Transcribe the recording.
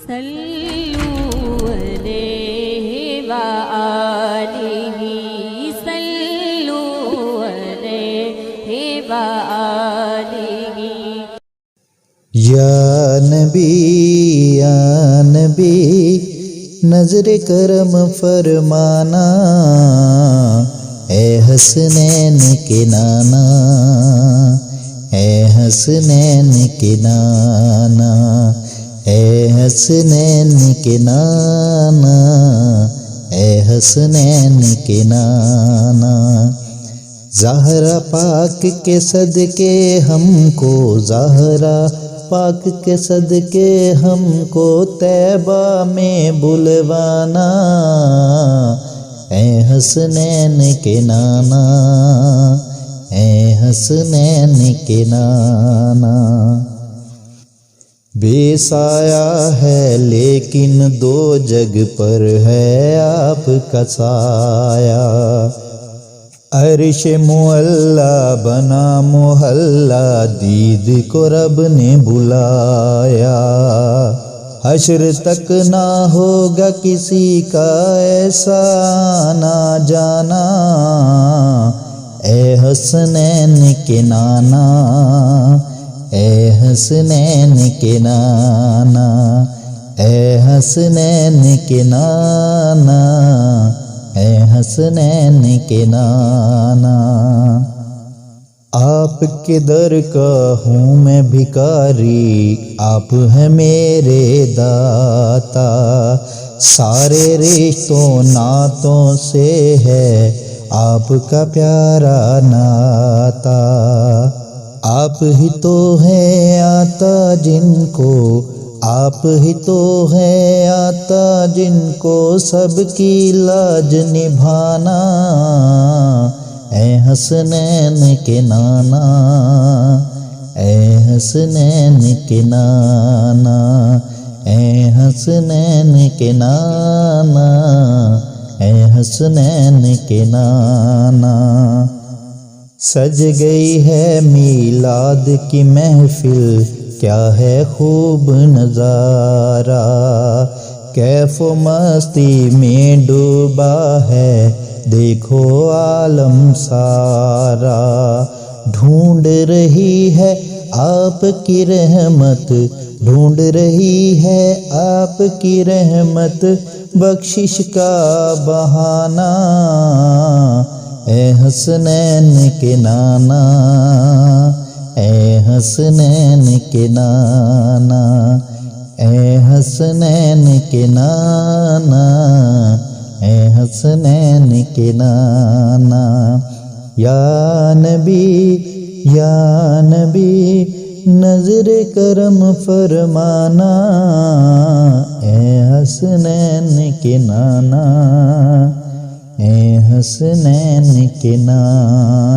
صلوا علیہ وآلہ صلوا علیہ وآلہ یا نبی نظر کرم فرمانا، اے حسنین کے نانا، اے حسنین کے نانا، اے حسنین کے نانا، اے حسنین کے نانا۔ زہرا پاک کے صدقے ہم کو، زہرا پاک کے صدقے ہم کو طیبہ میں بلوانا، اے حسنین کے نانا، اے حسنین کے نانا۔ بے سایہ ہے لیکن دو جگ پر ہے آپ کا سایہ، عرش معلا بنا محلہ، دید کو رب نے بلایا، حشر تک نہ ہوگا کسی کا ایسا آنا جانا، اے حسنین کے نانا، اے حسنین کے نانا، اے حسنین کے نانا، اے حسنین کے نانا۔ آپ کے در کا ہوں میں بھکاری، آپ ہیں میرے داتا، سارے رشتوں نعتوں سے ہے آپ کا پیارا ناتا، آپ ہی تو ہیں آتا جن کو، آپ ہی تو ہیں آتا جن کو سب کی لاج نبھانا، اے حسنین کے نانا، اے حسنین کے نانا، اے حسنین کے نانا، اے حسنین کے نانا۔ سج گئی ہے میلاد کی محفل، کیا ہے خوب نظارہ، کیف و مستی میں ڈوبا ہے دیکھو عالم سارا، ڈھونڈ رہی ہے آپ کی رحمت، ڈھونڈ رہی ہے آپ کی رحمت، بخشش کا بہانہ، اے حسنین کے نانا، اے حسنین کے نانا، اے حسنین کے نانا، اے حسنین کے نانا۔ یا نبی نظر کرم فرمانا، اے حسنین کے نانا، اے حسنین کے نانا۔